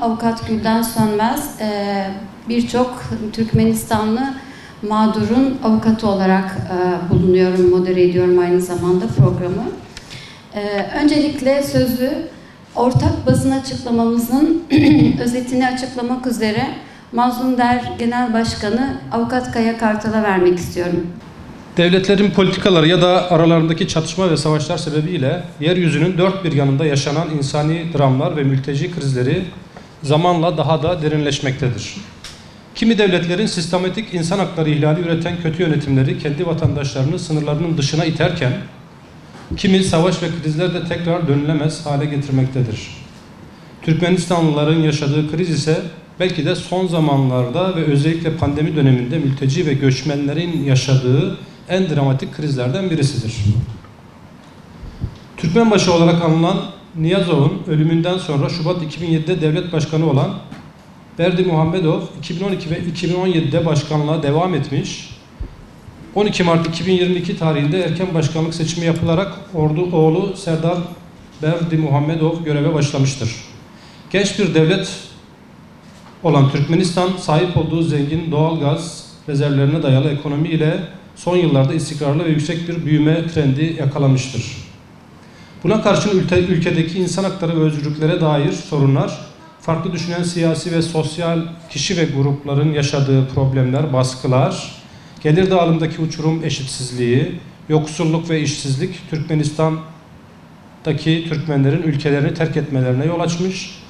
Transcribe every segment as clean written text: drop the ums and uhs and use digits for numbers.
Avukat Gülden Sönmez, birçok Türkmenistanlı mağdurun avukatı olarak bulunuyorum, modere ediyorum aynı zamanda programı. Öncelikle sözü ortak basın açıklamamızın özetini açıklamak üzere Mazlum Der Genel Başkanı Avukat Kaya Kartal'a vermek istiyorum. Devletlerin politikaları ya da aralarındaki çatışma ve savaşlar sebebiyle yeryüzünün dört bir yanında yaşanan insani dramlar ve mülteci krizleri zamanla daha da derinleşmektedir. Kimi devletlerin sistematik insan hakları ihlali üreten kötü yönetimleri kendi vatandaşlarını sınırlarının dışına iterken, kimi savaş ve krizler de tekrar dönülemez hale getirmektedir. Türkmenistanlıların yaşadığı kriz ise belki de son zamanlarda ve özellikle pandemi döneminde mülteci ve göçmenlerin yaşadığı en dramatik krizlerden birisidir. Türkmenbaşı olarak anılan Niyazov'un ölümünden sonra Şubat 2007'de devlet başkanı olan Berdimuhamedov 2012 ve 2017'de başkanlığa devam etmiş. 12 Mart 2022 tarihinde erken başkanlık seçimi yapılarak oğlu Serdar Berdimuhamedov göreve başlamıştır. Genç bir devlet olan Türkmenistan, sahip olduğu zengin doğal gaz rezervlerine dayalı ekonomi ile son yıllarda istikrarlı ve yüksek bir büyüme trendi yakalamıştır. Buna karşın ülkedeki insan hakları ve özgürlüklere dair sorunlar, farklı düşünen siyasi ve sosyal kişi ve grupların yaşadığı problemler, baskılar, gelir dağılımındaki uçurum eşitsizliği, yoksulluk ve işsizlik Türkmenistan'daki Türkmenlerin ülkelerini terk etmelerine yol açmış.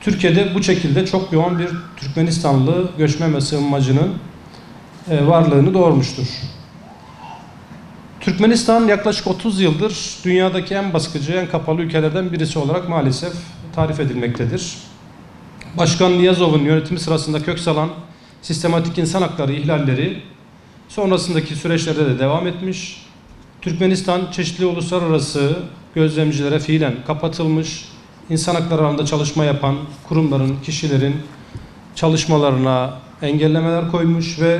Türkiye'de bu şekilde çok yoğun bir Türkmenistanlı göçmen ve sığınmacının varlığını doğurmuştur. Türkmenistan yaklaşık 30 yıldır dünyadaki en baskıcı, en kapalı ülkelerden birisi olarak maalesef tarif edilmektedir. Başkan Niyazov'un yönetimi sırasında kök salan sistematik insan hakları ihlalleri sonrasındaki süreçlerde de devam etmiş. Türkmenistan çeşitli uluslararası gözlemcilere fiilen kapatılmış, insan hakları alanında çalışma yapan kurumların, kişilerin çalışmalarına engellemeler koymuş ve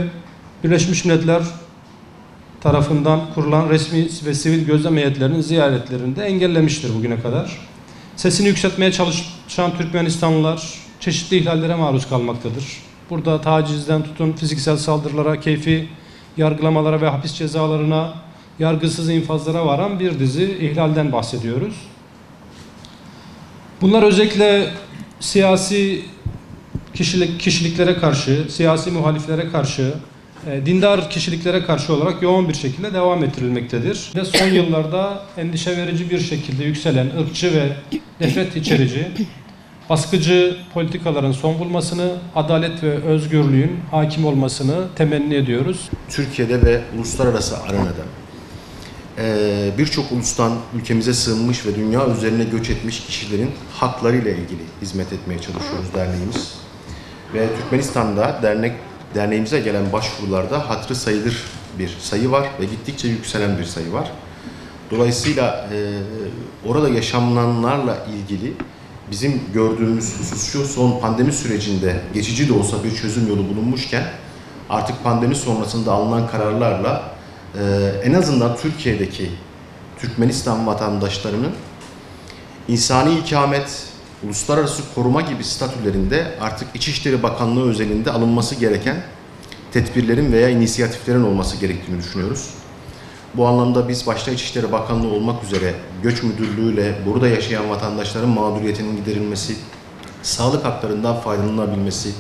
Birleşmiş Milletler tarafından kurulan resmi ve sivil gözlem heyetlerinin ziyaretlerini de engellemiştir bugüne kadar. Sesini yükseltmeye çalışan Türkmenistanlılar çeşitli ihlallere maruz kalmaktadır. Burada tacizden tutun fiziksel saldırılara, keyfi yargılamalara ve hapis cezalarına, yargısız infazlara varan bir dizi ihlalden bahsediyoruz. Bunlar özellikle siyasi kişiliklere karşı, siyasi muhaliflere karşı, dindar kişiliklere karşı olarak yoğun bir şekilde devam ettirilmektedir. Ve son yıllarda endişe verici bir şekilde yükselen ırkçı ve nefret içerici, baskıcı politikaların son bulmasını, adalet ve özgürlüğün hakim olmasını temenni ediyoruz. Türkiye'de ve uluslararası arenada birçok ulustan ülkemize sığınmış ve dünya üzerine göç etmiş kişilerin haklarıyla ilgili hizmet etmeye çalışıyoruz derneğimiz. Ve Türkmenistan'da derneğimize gelen başvurularda hatırı sayılır bir sayı var ve gittikçe yükselen bir sayı var. Dolayısıyla orada yaşananlarla ilgili bizim gördüğümüz husus şu: son pandemi sürecinde geçici de olsa bir çözüm yolu bulunmuşken artık pandemi sonrasında alınan kararlarla en azından Türkiye'deki Türkmenistan vatandaşlarının insani ikamet, uluslararası koruma gibi statülerinde artık İçişleri Bakanlığı özelinde alınması gereken tedbirlerin veya inisiyatiflerin olması gerektiğini düşünüyoruz. Bu anlamda biz başta İçişleri Bakanlığı olmak üzere Göç Müdürlüğü'yle burada yaşayan vatandaşların mağduriyetinin giderilmesi, sağlık haklarından faydalanabilmesi,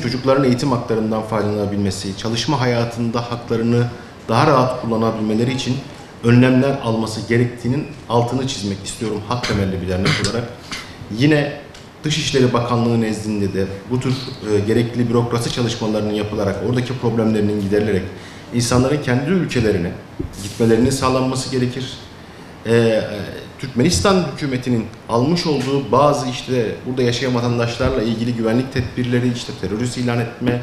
çocukların eğitim haklarından faydalanabilmesi, çalışma hayatında haklarını daha rahat kullanabilmeleri için önlemler alması gerektiğinin altını çizmek istiyorum hak temelli bir dernek olarak. Yine Dışişleri Bakanlığı nezdinde de bu tür gerekli bürokrasi çalışmalarının yapılarak, oradaki problemlerinin giderilerek insanların kendi ülkelerine gitmelerinin sağlanması gerekir. Türkmenistan hükümetinin almış olduğu bazı burada yaşayan vatandaşlarla ilgili güvenlik tedbirleri, terörist ilan etme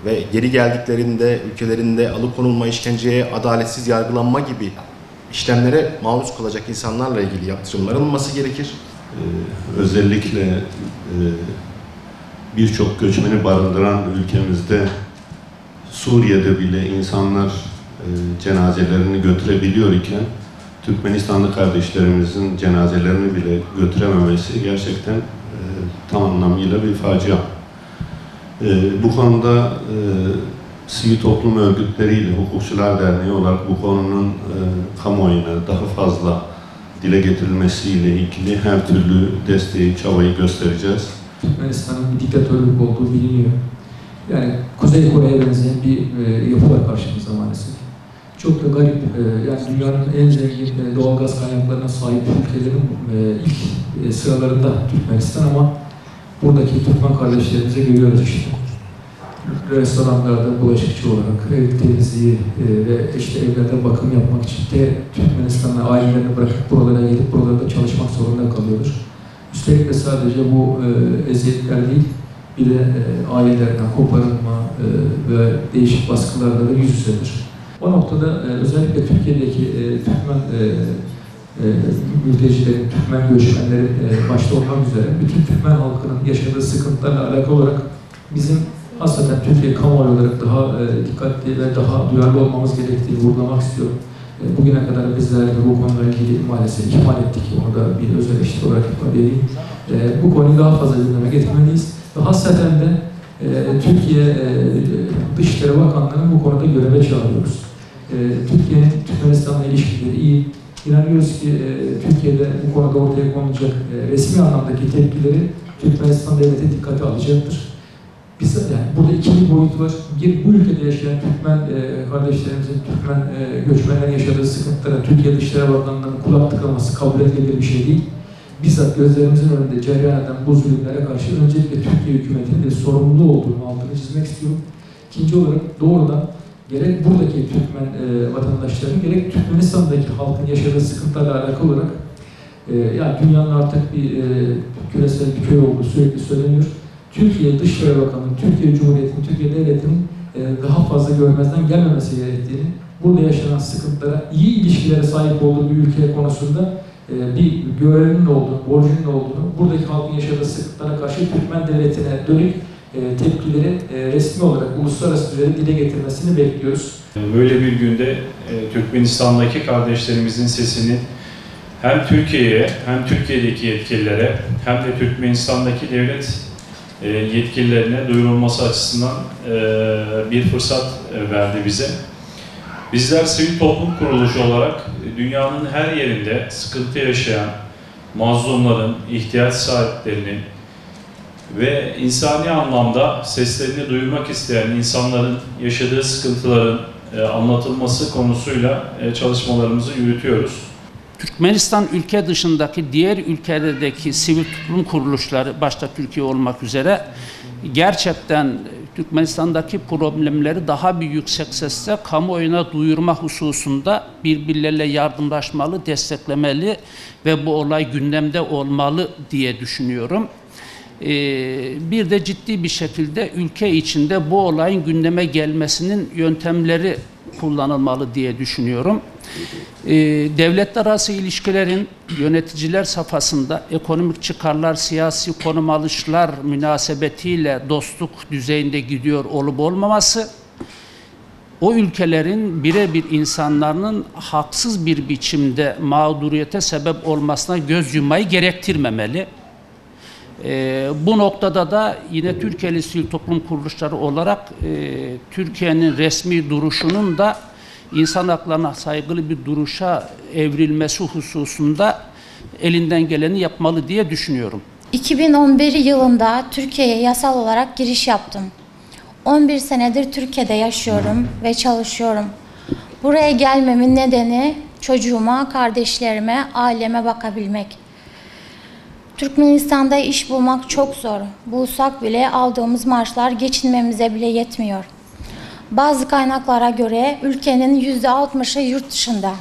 ve geri geldiklerinde ülkelerinde alıkonulma, işkenceye, adaletsiz yargılanma gibi işlemlere maruz kalacak insanlarla ilgili yaptırımlar alınması gerekir. Özellikle birçok göçmeni barındıran ülkemizde Suriye'de bile insanlar cenazelerini götürebiliyor iken Türkmenistanlı kardeşlerimizin cenazelerini bile götürememesi gerçekten tam anlamıyla bir facia. Bu konuda sivil toplum örgütleriyle Hukukçular Derneği olarak bu konunun kamuoyuna daha fazla dile getirilmesiyle ilgili her türlü desteği, çabayı göstereceğiz. Türkmenistan'ın bir diktatörlük olduğu biliniyor. Yani Kuzey Kore'ye benzeyen bir yapı var karşımızda maalesef. Çok da garip, yani dünyanın en zengin doğalgaz kaynaklarına sahip ülkelerin ilk sıralarında Türkmenistan ama buradaki Türkmen kardeşlerimize görüyoruz işte. Restoranlarda bulaşıkçı olarak, ev temizliği ve işte evlerde bakım yapmak için de Türkmenistan'la ailelerini bırakıp buralara gelip buralarda çalışmak zorunda kalıyorlar. Üstelik de sadece bu eziyetler değil, bir de ailelerden koparılma ve değişik baskılarla da yüz yüzedir. O noktada özellikle Türkiye'deki Türkmen mültecilerin, Türkmen göçmenlerin başta olmak üzere bütün Türkmen halkının yaşadığı sıkıntılarla alakalı olarak bizim hasreten Türkiye kamuoyu olarak daha dikkatli ve daha duyarlı olmamız gerektiğini vurgulamak istiyorum. Bugüne kadar bizler de bu konuyla ilgili maalesef ihmal ettik. Onu da bir öz eleştiri olarak ifade edeyim. Bu konuyu daha fazla gündeme getirmeliyiz. Ve hasreten de Türkiye Dışişleri Bakanlığı'nın bu konuda göreve çağırıyoruz. Türkiye'nin Türkmenistan'la ilişkileri iyi. İnanıyoruz ki Türkiye'de bu konuda ortaya konulacak resmi anlamdaki tepkileri Türkmenistan devleti dikkate alacaktır. Yani burada iki bir boyut var. Bu ülkede yaşayan Türkmen kardeşlerimizin, Türkmen göçmenlerin yaşadığı sıkıntılara Türkiye Dışişleri Bakanlığı'nın kulak tıkaması kabul edilebilir bir şey değil. Bizzat gözlerimizin önünde cereyan eden bu zulümlere karşı öncelikle Türkiye hükümetinin de sorumlu olduğunu altını çizmek istiyorum. İkinci olarak doğrudan gerek buradaki Türkmen vatandaşların, gerek Türkmenistan'daki halkın yaşadığı sıkıntılarla alakalı olarak yani dünyanın artık bir küresel bir köy olduğu sürekli söyleniyor. Türkiye Dışişleri Bakanlığı, Türkiye Cumhuriyeti'nin, Türkiye Devleti'nin daha fazla görmezden gelmemesi gerektiğini, burada yaşanan sıkıntılara iyi ilişkilere sahip olduğu bir ülke konusunda bir görevinin olduğunu, borcunun olduğunu, buradaki halkın yaşadığı sıkıntılara karşı Türkmen Devleti'ne dönük tepkileri resmi olarak uluslararası düzeyde dile getirmesini bekliyoruz. Böyle bir günde Türkmenistan'daki kardeşlerimizin sesini hem Türkiye'ye hem Türkiye'deki yetkililere hem de Türkmenistan'daki devlet yetkililerine duyurulması açısından bir fırsat verdi bize. Bizler sivil toplum kuruluşu olarak dünyanın her yerinde sıkıntı yaşayan mazlumların, ihtiyaç sahiplerinin ve insani anlamda seslerini duyurmak isteyen insanların yaşadığı sıkıntıların anlatılması konusuyla çalışmalarımızı yürütüyoruz. Türkmenistan ülke dışındaki diğer ülkelerdeki sivil toplum kuruluşları başta Türkiye olmak üzere gerçekten Türkmenistan'daki problemleri daha bir yüksek sesle kamuoyuna duyurma hususunda birbirleriyle yardımlaşmalı, desteklemeli ve bu olay gündemde olmalı diye düşünüyorum. Bir de ciddi bir şekilde ülke içinde bu olayın gündeme gelmesinin yöntemleri kullanılmalı diye düşünüyorum. Devletler arası ilişkilerin yöneticiler safhasında ekonomik çıkarlar, siyasi konum alışlar münasebetiyle dostluk düzeyinde gidiyor olup olmaması, o ülkelerin birebir insanların haksız bir biçimde mağduriyete sebep olmasına göz yummayı gerektirmemeli. Bu noktada da yine Türkiye'li sivil toplum kuruluşları olarak Türkiye'nin resmi duruşunun da insan haklarına saygılı bir duruşa evrilmesi hususunda elinden geleni yapmalı diye düşünüyorum. 2011 yılında Türkiye'ye yasal olarak giriş yaptım. 11 senedir Türkiye'de yaşıyorum ve çalışıyorum. Buraya gelmemin nedeni çocuğuma, kardeşlerime, aileme bakabilmek. Türkmenistan'da iş bulmak çok zor. Bulsak bile aldığımız maaşlar geçinmemize bile yetmiyor. Bazı kaynaklara göre ülkenin %60'ı yurt dışında.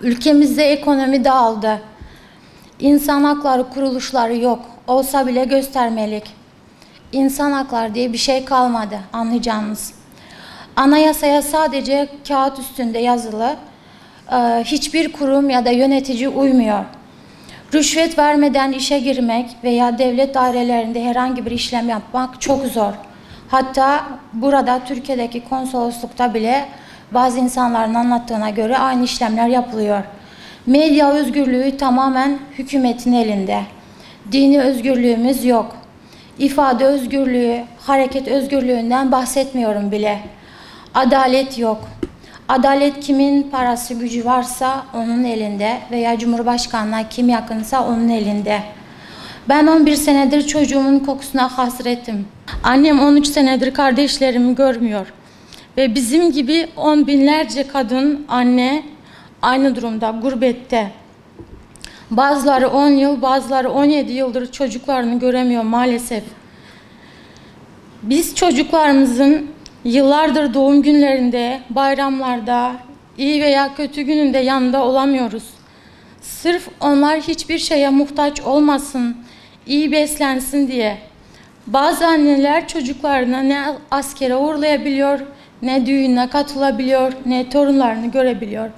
Ülkemizde ekonomi dağıldı. İnsan hakları kuruluşları yok. Olsa bile göstermelik. İnsan hakları diye bir şey kalmadı anlayacağınız. Anayasaya sadece kağıt üstünde yazılı. Hiçbir kurum ya da yönetici uymuyor. Rüşvet vermeden işe girmek veya devlet dairelerinde herhangi bir işlem yapmak çok zor. Hatta burada Türkiye'deki konsoloslukta bile bazı insanların anlattığına göre aynı işlemler yapılıyor. Medya özgürlüğü tamamen hükümetin elinde. Dini özgürlüğümüz yok. İfade özgürlüğü, hareket özgürlüğünden bahsetmiyorum bile. Adalet yok. Adalet kimin parası gücü varsa onun elinde veya Cumhurbaşkanı'na kim yakınsa onun elinde. Ben 11 senedir çocuğumun kokusuna hasretim. Annem 13 senedir kardeşlerimi görmüyor. Ve bizim gibi on binlerce kadın, anne aynı durumda, gurbette. Bazıları 10 yıl, bazıları 17 yıldır çocuklarını göremiyor maalesef. Biz çocuklarımızın yıllardır doğum günlerinde, bayramlarda, iyi veya kötü gününde yanında olamıyoruz. Sırf onlar hiçbir şeye muhtaç olmasın, iyi beslensin diye. Bazı anneler çocuklarını ne askere uğurlayabiliyor, ne düğüne katılabiliyor, ne torunlarını görebiliyor.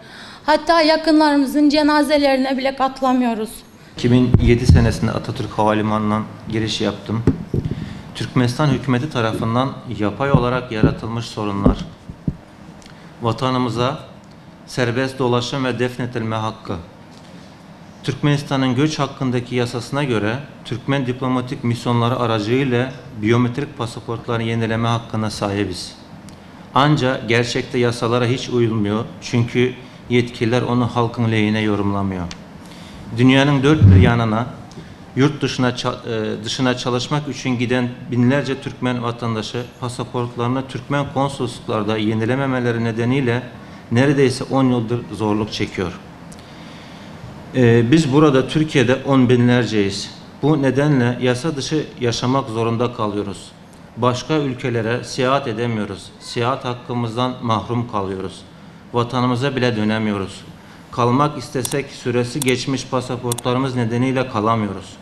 Hatta yakınlarımızın cenazelerine bile katılamıyoruz. 2007 senesinde Atatürk Havalimanı'ndan giriş yaptım. Türkmenistan hükümeti tarafından yapay olarak yaratılmış sorunlar, vatanımıza serbest dolaşım ve defnedilme hakkı, Türkmenistan'ın göç hakkındaki yasasına göre Türkmen diplomatik misyonları aracıyla biyometrik pasaportları yenileme hakkına sahibiz. Ancak gerçekte yasalara hiç uyulmuyor çünkü yetkililer onu halkın lehine yorumlamıyor. Dünyanın dört bir yanına, yurt dışına çalışmak için giden binlerce Türkmen vatandaşı pasaportlarını Türkmen konsolosluklarda yenilememeleri nedeniyle neredeyse 10 yıldır zorluk çekiyor. Biz burada Türkiye'de 10 binlerceyiz. Bu nedenle yasa dışı yaşamak zorunda kalıyoruz. Başka ülkelere seyahat edemiyoruz. Seyahat hakkımızdan mahrum kalıyoruz. Vatanımıza bile dönemiyoruz. Kalmak istesek süresi geçmiş pasaportlarımız nedeniyle kalamıyoruz.